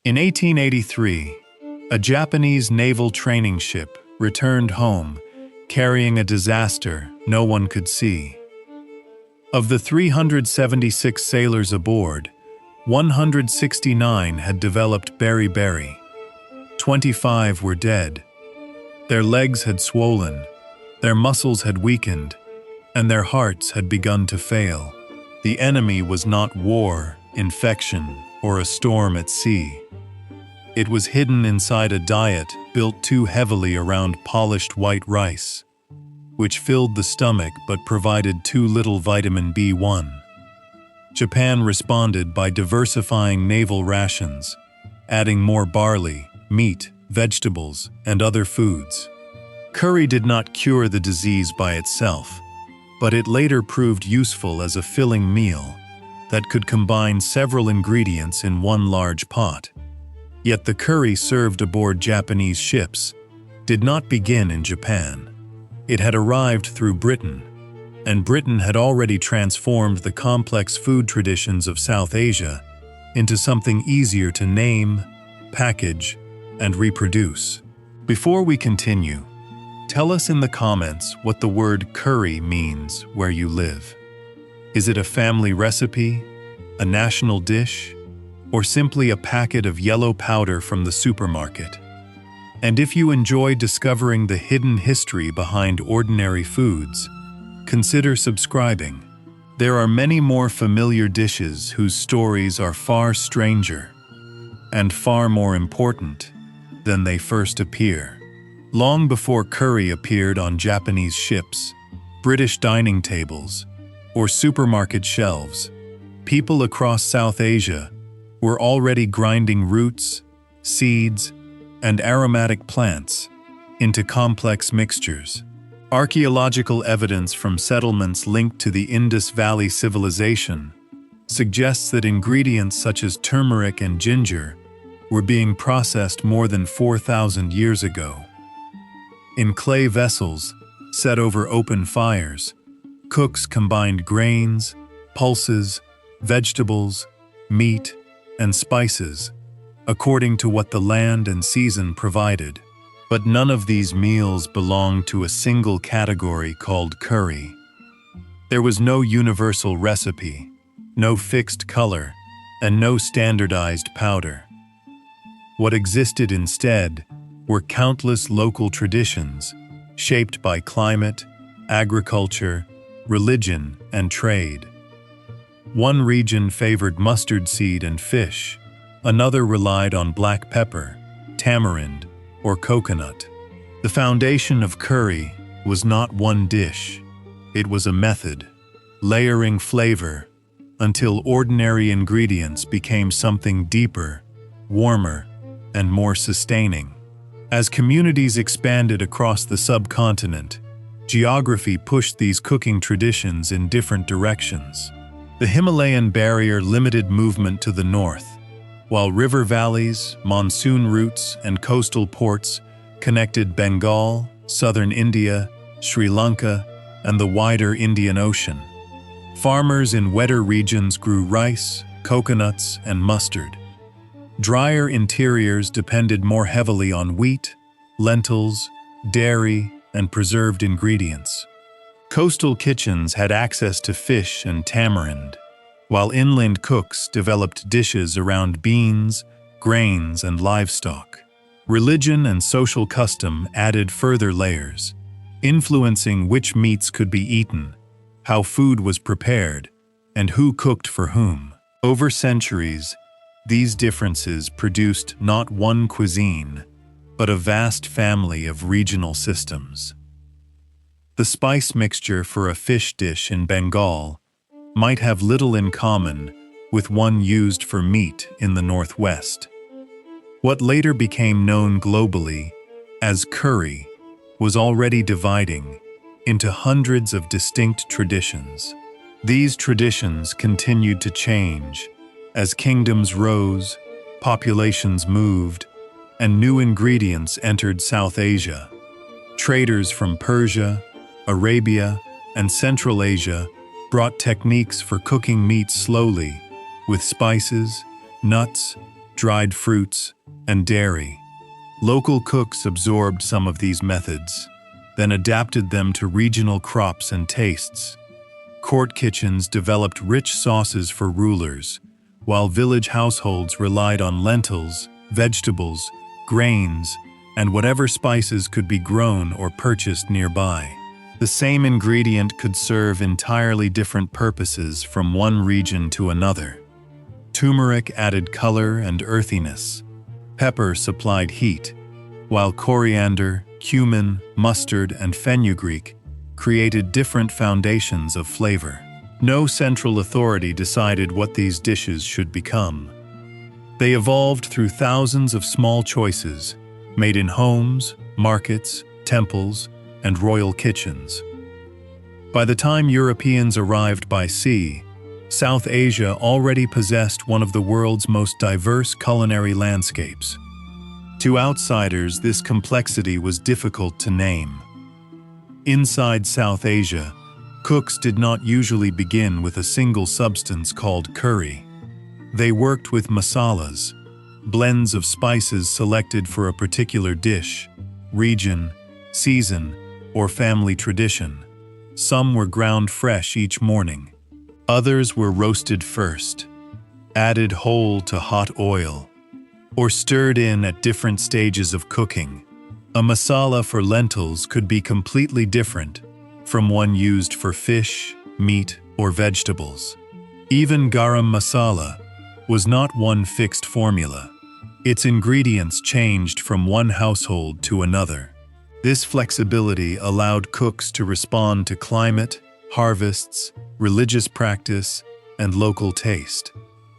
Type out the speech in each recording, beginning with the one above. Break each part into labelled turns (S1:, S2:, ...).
S1: In 1883, a Japanese naval training ship returned home carrying a disaster no one could see. Of the 376 sailors aboard, 169 had developed beriberi. 25 were dead. Their legs had swollen, their muscles had weakened, and their hearts had begun to fail. The enemy was not war, infection, or a storm at sea. It was hidden inside a diet built too heavily around polished white rice, which filled the stomach but provided too little vitamin B1. Japan responded by diversifying naval rations, adding more barley, meat, vegetables, and other foods. Curry did not cure the disease by itself, but it later proved useful as a filling meal that could combine several ingredients in one large pot. Yet the curry served aboard Japanese ships did not begin in Japan. It had arrived through Britain, and Britain had already transformed the complex food traditions of South Asia into something easier to name, package, and reproduce. Before we continue, tell us in the comments what the word curry means where you live. Is it a family recipe, a national dish, or simply a packet of yellow powder from the supermarket? And if you enjoy discovering the hidden history behind ordinary foods, consider subscribing. There are many more familiar dishes whose stories are far stranger and far more important than they first appear. Long before curry appeared on Japanese ships, British dining tables, or supermarket shelves, people across South Asia were already grinding roots, seeds, and aromatic plants into complex mixtures. Archaeological evidence from settlements linked to the Indus Valley civilization suggests that ingredients such as turmeric and ginger were being processed more than 4,000 years ago. In clay vessels set over open fires, cooks combined grains, pulses, vegetables, meat, and spices according to what the land and season provided. But none of these meals belonged to a single category called curry. There was no universal recipe, no fixed color, and no standardized powder. What existed instead were countless local traditions shaped by climate, agriculture, religion, and trade. One region favored mustard seed and fish, another relied on black pepper, tamarind, or coconut. The foundation of curry was not one dish. It was a method, layering flavor until ordinary ingredients became something deeper, warmer, and more sustaining. As communities expanded across the subcontinent, geography pushed these cooking traditions in different directions. The Himalayan barrier limited movement to the north, while river valleys, monsoon routes, and coastal ports connected Bengal, southern India, Sri Lanka, and the wider Indian Ocean. Farmers in wetter regions grew rice, coconuts, and mustard. Drier interiors depended more heavily on wheat, lentils, dairy, and preserved ingredients. Coastal kitchens had access to fish and tamarind, while inland cooks developed dishes around beans, grains, and livestock. Religion and social custom added further layers, influencing which meats could be eaten, how food was prepared, and who cooked for whom. Over centuries, these differences produced not one cuisine, but a vast family of regional systems. The spice mixture for a fish dish in Bengal might have little in common with one used for meat in the Northwest. What later became known globally as curry was already dividing into hundreds of distinct traditions. These traditions continued to change as kingdoms rose, populations moved, and new ingredients entered South Asia. Traders from Persia, Arabia, and Central Asia brought techniques for cooking meat slowly, with spices, nuts, dried fruits, and dairy. Local cooks absorbed some of these methods, then adapted them to regional crops and tastes. Court kitchens developed rich sauces for rulers, while village households relied on lentils, vegetables, grains, and whatever spices could be grown or purchased nearby. The same ingredient could serve entirely different purposes from one region to another. Turmeric added color and earthiness. Pepper supplied heat, while coriander, cumin, mustard, and fenugreek created different foundations of flavor. No central authority decided what these dishes should become. They evolved through thousands of small choices, made in homes, markets, temples, and royal kitchens. By the time Europeans arrived by sea, South Asia already possessed one of the world's most diverse culinary landscapes. To outsiders, this complexity was difficult to name. Inside South Asia, cooks did not usually begin with a single substance called curry. They worked with masalas, blends of spices selected for a particular dish, region, season, or family tradition. Some were ground fresh each morning. Others were roasted first, added whole to hot oil, or stirred in at different stages of cooking. A masala for lentils could be completely different from one used for fish, meat, or vegetables. Even garam masala was not one fixed formula. Its ingredients changed from one household to another. This flexibility allowed cooks to respond to climate, harvests, religious practice, and local taste.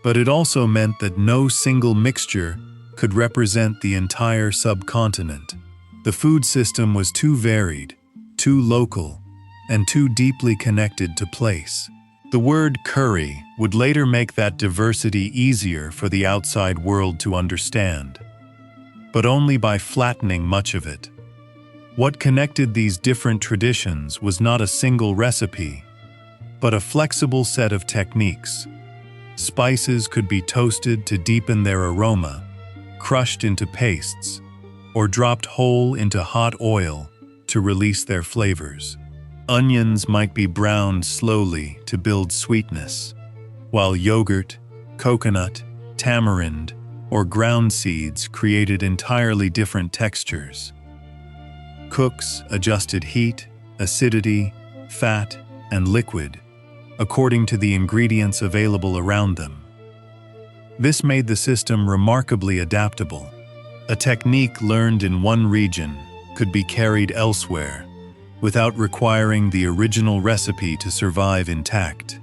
S1: But it also meant that no single mixture could represent the entire subcontinent. The food system was too varied, too local, and too deeply connected to place. The word curry would later make that diversity easier for the outside world to understand, but only by flattening much of it. What connected these different traditions was not a single recipe, but a flexible set of techniques. Spices could be toasted to deepen their aroma, crushed into pastes, or dropped whole into hot oil to release their flavors. Onions might be browned slowly to build sweetness, while yogurt, coconut, tamarind, or ground seeds created entirely different textures. Cooks adjusted heat, acidity, fat, and liquid according to the ingredients available around them. This made the system remarkably adaptable. A technique learned in one region could be carried elsewhere without requiring the original recipe to survive intact.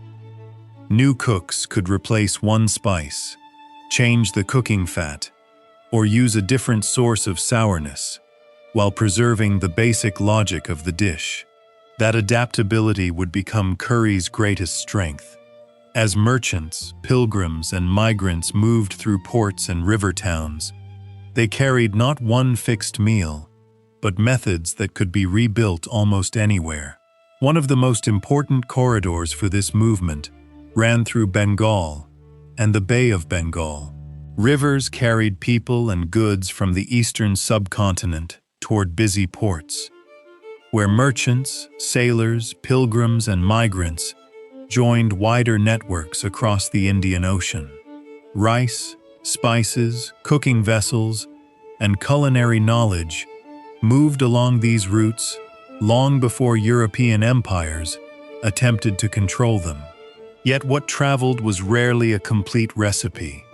S1: New cooks could replace one spice, change the cooking fat, or use a different source of sourness, while preserving the basic logic of the dish. That adaptability would become curry's greatest strength. As merchants, pilgrims, and migrants moved through ports and river towns, they carried not one fixed meal, but methods that could be rebuilt almost anywhere. One of the most important corridors for this movement ran through Bengal and the Bay of Bengal. Rivers carried people and goods from the eastern subcontinent toward busy ports, where merchants, sailors, pilgrims, and migrants joined wider networks across the Indian Ocean. Rice, spices, cooking vessels, and culinary knowledge moved along these routes long before European empires attempted to control them. Yet what traveled was rarely a complete recipe.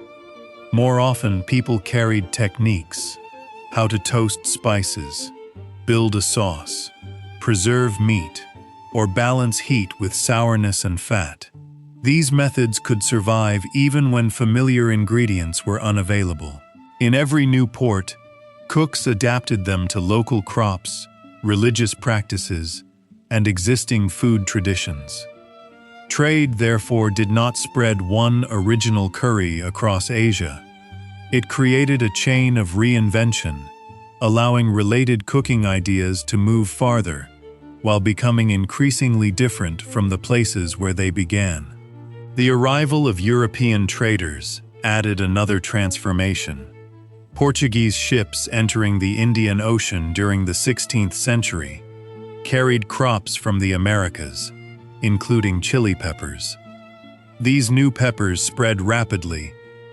S1: More often, people carried techniques: how to toast spices, build a sauce, preserve meat, or balance heat with sourness and fat. These methods could survive even when familiar ingredients were unavailable. In every new port, cooks adapted them to local crops, religious practices, and existing food traditions. Trade, therefore, did not spread one original curry across Asia. It created a chain of reinvention, allowing related cooking ideas to move farther, while becoming increasingly different from the places where they began. The arrival of European traders added another transformation. Portuguese ships entering the Indian Ocean during the 16th century carried crops from the Americas, including chili peppers. These new peppers spread rapidly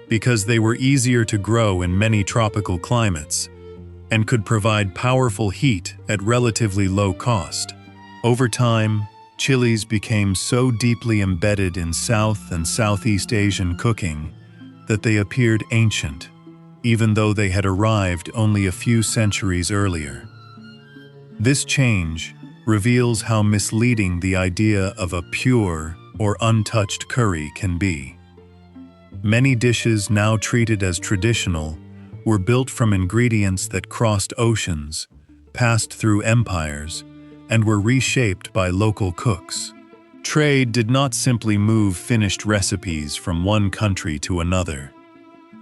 S1: because they were easier to grow in many tropical climates and could provide powerful heat at relatively low cost. Over time, chilies became so deeply embedded in South and Southeast Asian cooking that they appeared ancient, even though they had arrived only a few centuries earlier. This change reveals how misleading the idea of a pure or untouched curry can be. Many dishes now treated as traditional were built from ingredients that crossed oceans, passed through empires, and were reshaped by local cooks. Trade did not simply move finished recipes from one country to another.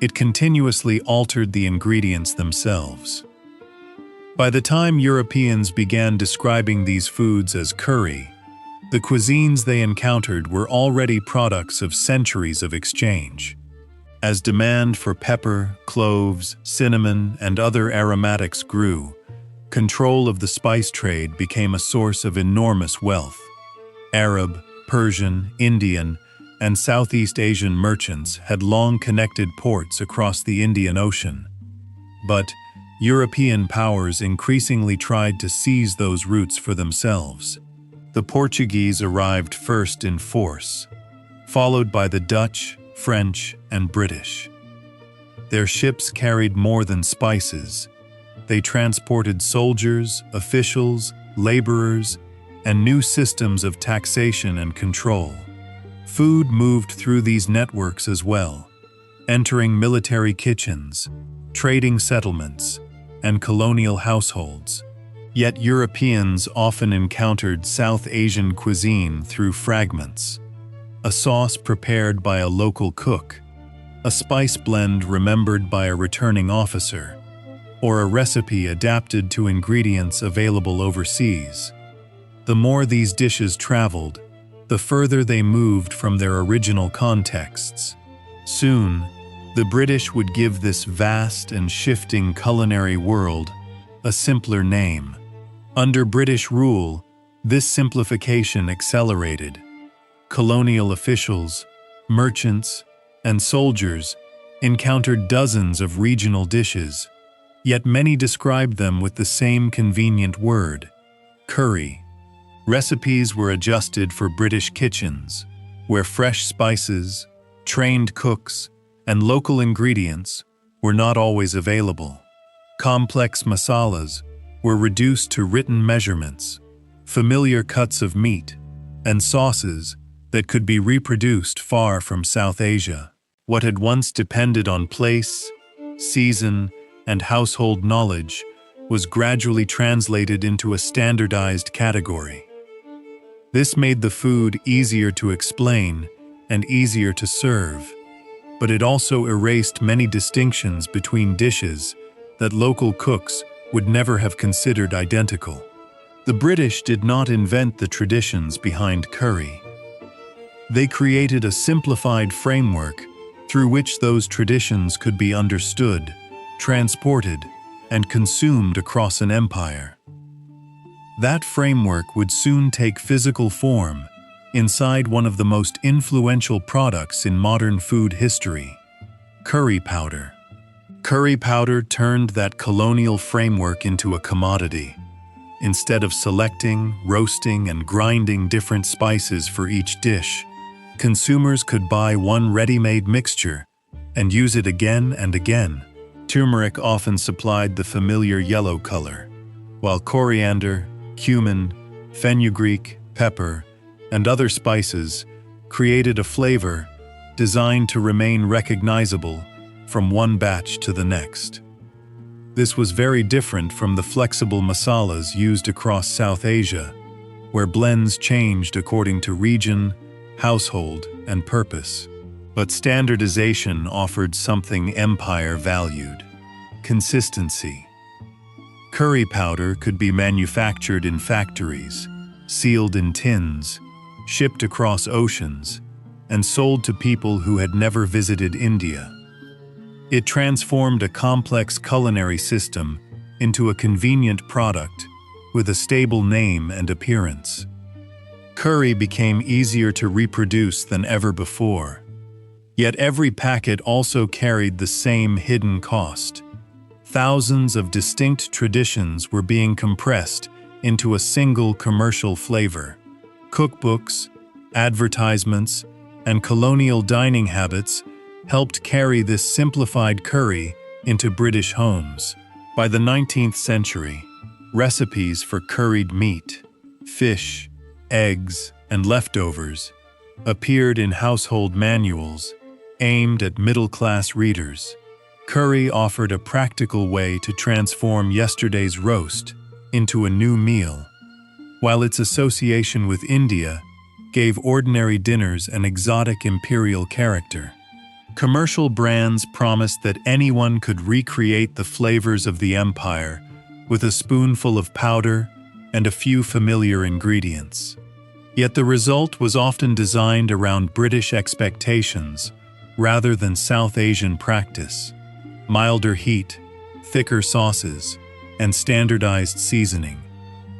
S1: It continuously altered the ingredients themselves. By the time Europeans began describing these foods as curry, the cuisines they encountered were already products of centuries of exchange. As demand for pepper, cloves, cinnamon, and other aromatics grew, control of the spice trade became a source of enormous wealth. Arab, Persian, Indian, and Southeast Asian merchants had long connected ports across the Indian Ocean. But European powers increasingly tried to seize those routes for themselves. The Portuguese arrived first in force, followed by the Dutch, French, and British. Their ships carried more than spices. They transported soldiers, officials, laborers, and new systems of taxation and control. Food moved through these networks as well, entering military kitchens, trading settlements, and colonial households. Yet Europeans often encountered South Asian cuisine through fragments: a sauce prepared by a local cook, a spice blend remembered by a returning officer, or a recipe adapted to ingredients available overseas. The more these dishes traveled, the further they moved from their original contexts. Soon, the British would give this vast and shifting culinary world a simpler name. Under British rule, this simplification accelerated. Colonial officials, merchants, and soldiers encountered dozens of regional dishes, yet many described them with the same convenient word: curry. Recipes were adjusted for British kitchens, where fresh spices, trained cooks, and local ingredients were not always available. Complex masalas were reduced to written measurements, familiar cuts of meat, and sauces that could be reproduced far from South Asia. What had once depended on place, season, and household knowledge was gradually translated into a standardized category. This made the food easier to explain and easier to serve, but it also erased many distinctions between dishes that local cooks would never have considered identical. The British did not invent the traditions behind curry. They created a simplified framework through which those traditions could be understood, transported, and consumed across an empire. That framework would soon take physical form inside one of the most influential products in modern food history: curry powder. Curry powder turned that colonial framework into a commodity. Instead of selecting, roasting, and grinding different spices for each dish, consumers could buy one ready-made mixture and use it again and again. Turmeric often supplied the familiar yellow color, while coriander, cumin, fenugreek, pepper, and other spices created a flavor designed to remain recognizable from one batch to the next. This was very different from the flexible masalas used across South Asia, where blends changed according to region, household, and purpose. But standardization offered something empire valued: consistency. Curry powder could be manufactured in factories, sealed in tins, shipped across oceans, and sold to people who had never visited India. It transformed a complex culinary system into a convenient product with a stable name and appearance. Curry became easier to reproduce than ever before. Yet every packet also carried the same hidden cost. Thousands of distinct traditions were being compressed into a single commercial flavor. Cookbooks, advertisements, and colonial dining habits helped carry this simplified curry into British homes. By the 19th century, recipes for curried meat, fish, eggs, and leftovers appeared in household manuals aimed at middle-class readers. Curry offered a practical way to transform yesterday's roast into a new meal, while its association with India gave ordinary dinners an exotic imperial character. Commercial brands promised that anyone could recreate the flavors of the empire with a spoonful of powder and a few familiar ingredients. Yet the result was often designed around British expectations rather than South Asian practice. Milder heat, thicker sauces, and standardized seasoning.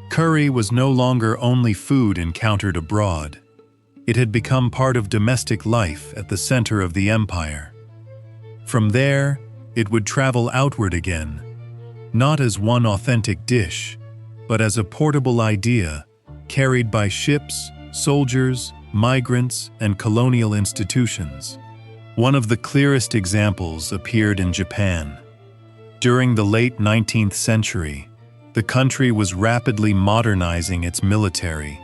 S1: Curry was no longer only food encountered abroad. It had become part of domestic life at the center of the empire. From there, it would travel outward again, not as one authentic dish, but as a portable idea carried by ships, soldiers, migrants, and colonial institutions. One of the clearest examples appeared in Japan. During the late 19th century, the country was rapidly modernizing its military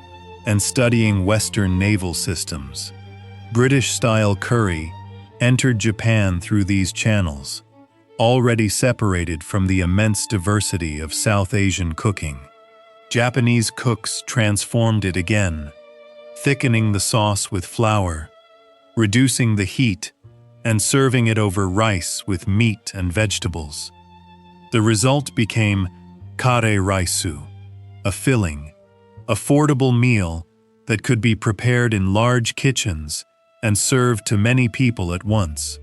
S1: and studying Western naval systems. British-style curry entered Japan through these channels, already separated from the immense diversity of South Asian cooking. Japanese cooks transformed it again, thickening the sauce with flour, reducing the heat, and serving it over rice with meat and vegetables. The result became kare raisu, a filling, affordable meal that could be prepared in large kitchens and served to many people at once.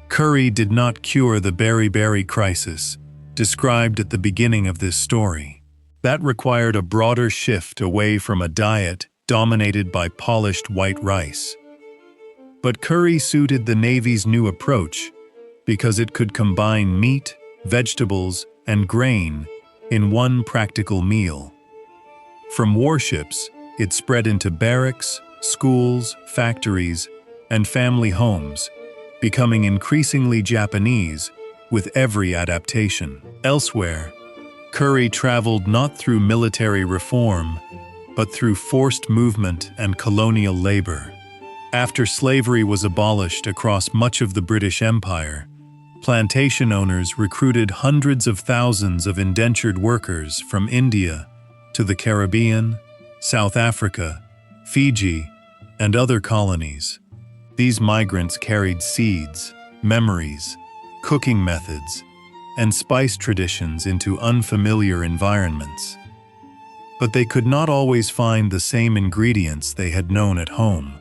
S1: Curry did not cure the beriberi crisis described at the beginning of this story. That required a broader shift away from a diet dominated by polished white rice. But curry suited the Navy's new approach because it could combine meat, vegetables, and grain in one practical meal. From warships, it spread into barracks, schools, factories, and family homes, becoming increasingly Japanese with every adaptation. Elsewhere, curry traveled not through military reform, but through forced movement and colonial labor. After slavery was abolished across much of the British Empire, plantation owners recruited hundreds of thousands of indentured workers from India to the Caribbean, South Africa, Fiji, and other colonies. These migrants carried seeds, memories, cooking methods, and spice traditions into unfamiliar environments. But they could not always find the same ingredients they had known at home.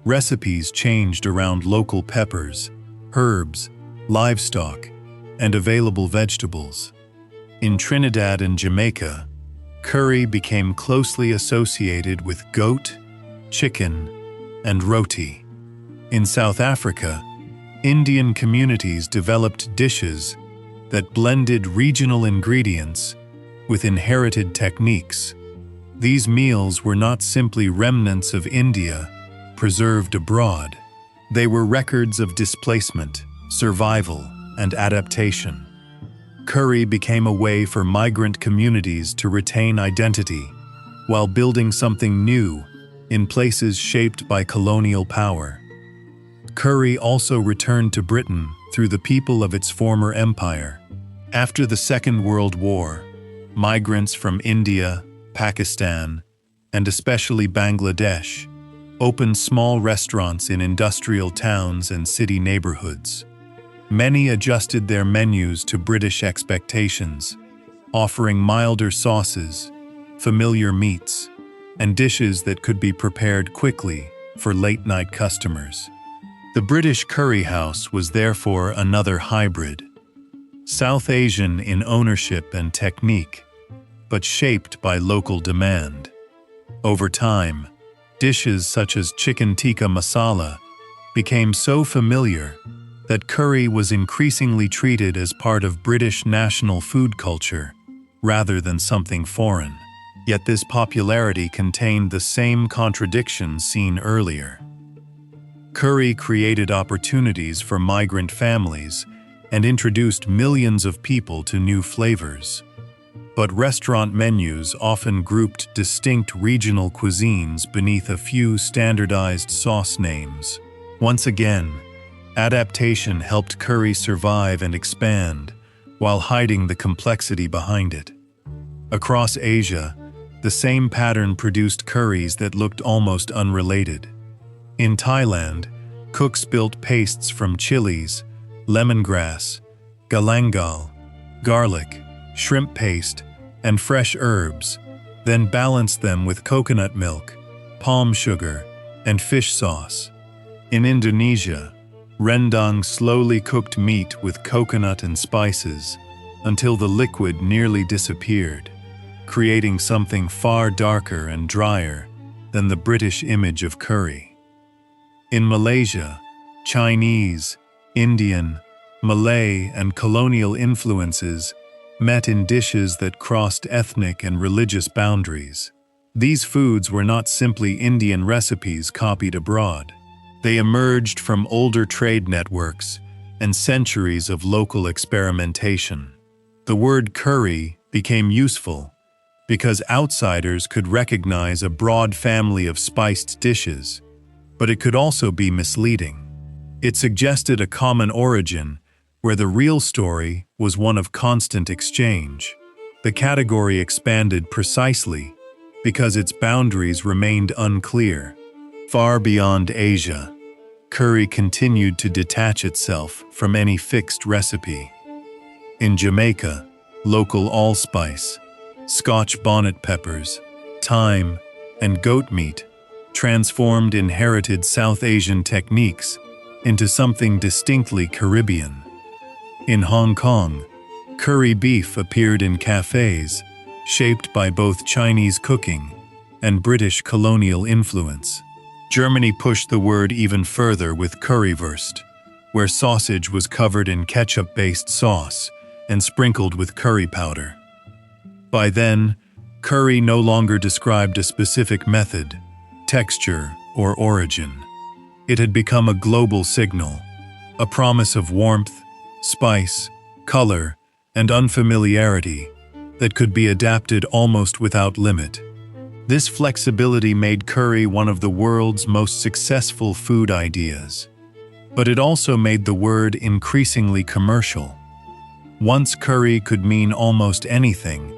S1: Recipes changed around local peppers, herbs, livestock, and available vegetables. In Trinidad and Jamaica, curry became closely associated with goat, chicken, and roti. In South Africa, Indian communities developed dishes that blended regional ingredients with inherited techniques. These meals were not simply remnants of India preserved abroad. They were records of displacement, survival, and adaptation. Curry became a way for migrant communities to retain identity while building something new in places shaped by colonial power. Curry also returned to Britain through the people of its former empire. After the Second World War, migrants from India, Pakistan, and especially Bangladesh opened small restaurants in industrial towns and city neighborhoods. Many adjusted their menus to British expectations, offering milder sauces, familiar meats, and dishes that could be prepared quickly for late-night customers. The British curry house was therefore another hybrid, South Asian in ownership and technique, but shaped by local demand. Over time, dishes such as chicken tikka masala became so familiar that curry was increasingly treated as part of British national food culture rather than something foreign. Yet this popularity contained the same contradictions seen earlier. Curry created opportunities for migrant families and introduced millions of people to new flavors. But restaurant menus often grouped distinct regional cuisines beneath a few standardized sauce names. Once again, adaptation helped curry survive and expand while hiding the complexity behind it. Across Asia, the same pattern produced curries that looked almost unrelated. In Thailand, cooks built pastes from chilies, lemongrass, galangal, garlic, shrimp paste, and fresh herbs, then balanced them with coconut milk, palm sugar, and fish sauce. In Indonesia, rendang slowly cooked meat with coconut and spices until the liquid nearly disappeared, creating something far darker and drier than the British image of curry. In Malaysia, Chinese, Indian, Malay, and colonial influences met in dishes that crossed ethnic and religious boundaries. These foods were not simply Indian recipes copied abroad. They emerged from older trade networks and centuries of local experimentation. The word curry became useful because outsiders could recognize a broad family of spiced dishes, but it could also be misleading. It suggested a common origin where the real story was one of constant exchange. The category expanded precisely because its boundaries remained unclear. Far beyond Asia, curry continued to detach itself from any fixed recipe. In Jamaica, local allspice, Scotch bonnet peppers, thyme, and goat meat transformed inherited South Asian techniques into something distinctly Caribbean. In Hong Kong, curry beef appeared in cafes, shaped by both Chinese cooking and British colonial influence. Germany pushed the word even further with currywurst, where sausage was covered in ketchup-based sauce and sprinkled with curry powder. By then, curry no longer described a specific method, texture, or origin. It had become a global signal, a promise of warmth, spice, color, and unfamiliarity that could be adapted almost without limit. This flexibility made curry one of the world's most successful food ideas. But it also made the word increasingly commercial. Once curry could mean almost anything,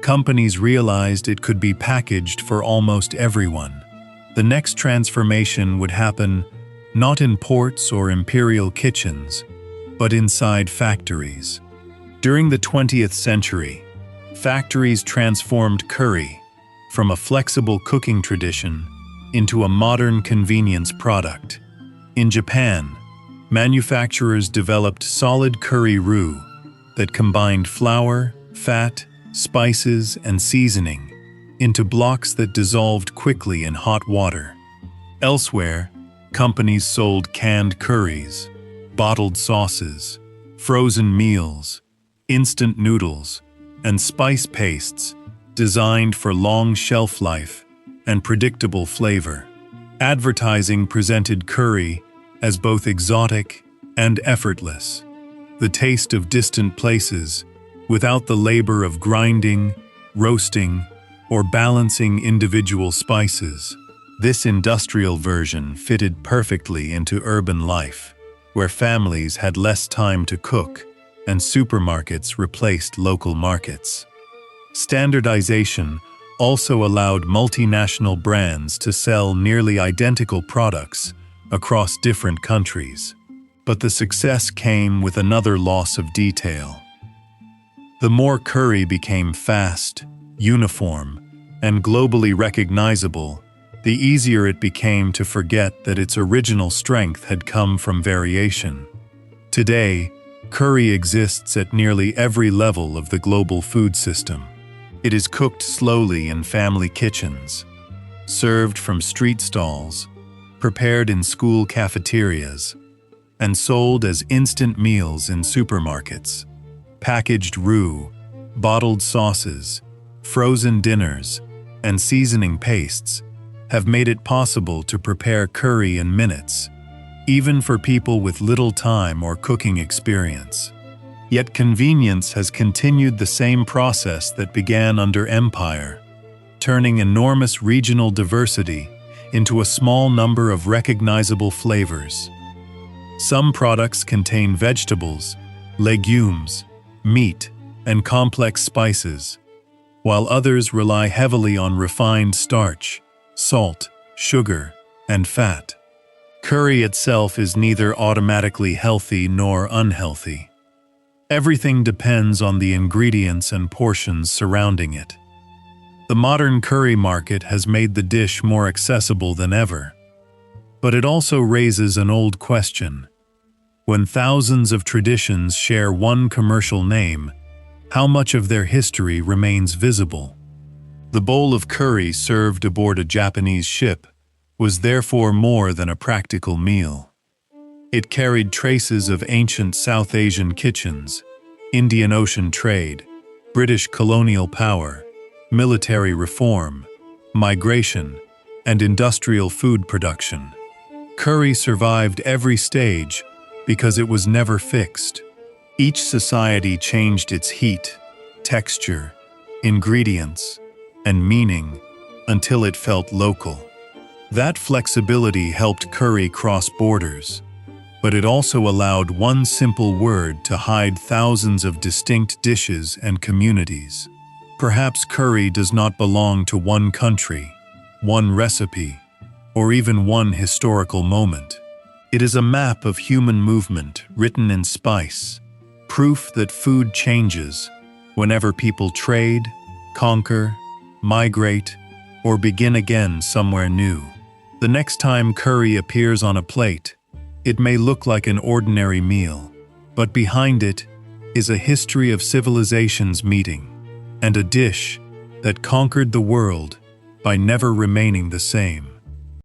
S1: companies realized it could be packaged for almost everyone. The next transformation would happen not in ports or imperial kitchens, but inside factories. During the 20th century, factories transformed curry from a flexible cooking tradition into a modern convenience product. In Japan, manufacturers developed solid curry roux that combined flour, fat, spices, and seasoning into blocks that dissolved quickly in hot water. Elsewhere, companies sold canned curries, bottled sauces, frozen meals, instant noodles, and spice pastes designed for long shelf life and predictable flavor. Advertising presented curry as both exotic and effortless, the taste of distant places without the labor of grinding, roasting, or balancing individual spices. This industrial version fitted perfectly into urban life, where families had less time to cook and supermarkets replaced local markets. Standardization also allowed multinational brands to sell nearly identical products across different countries. But the success came with another loss of detail. The more curry became fast, uniform, and globally recognizable, the easier it became to forget that its original strength had come from variation. Today, curry exists at nearly every level of the global food system. It is cooked slowly in family kitchens, served from street stalls, prepared in school cafeterias, and sold as instant meals in supermarkets. Packaged roux, bottled sauces, frozen dinners, and seasoning pastes have made it possible to prepare curry in minutes, even for people with little time or cooking experience. Yet convenience has continued the same process that began under empire, turning enormous regional diversity into a small number of recognizable flavors. Some products contain vegetables, legumes, meat, and complex spices, while others rely heavily on refined starch, salt, sugar, and fat. Curry itself is neither automatically healthy nor unhealthy. Everything depends on the ingredients and portions surrounding it. The modern curry market has made the dish more accessible than ever. But it also raises an old question. When thousands of traditions share one commercial name, how much of their history remains visible? The bowl of curry served aboard a Japanese ship was therefore more than a practical meal. It carried traces of ancient South Asian kitchens, Indian Ocean trade, British colonial power, military reform, migration, and industrial food production. Curry survived every stage because it was never fixed. Each society changed its heat, texture, ingredients, and meaning until it felt local. That flexibility helped curry cross borders, but it also allowed one simple word to hide thousands of distinct dishes and communities. Perhaps curry does not belong to one country, one recipe, or even one historical moment. It is a map of human movement written in spice, proof that food changes whenever people trade, conquer, migrate, or begin again somewhere new. The next time curry appears on a plate, it may look like an ordinary meal, but behind it is a history of civilizations meeting, and a dish that conquered the world by never remaining the same.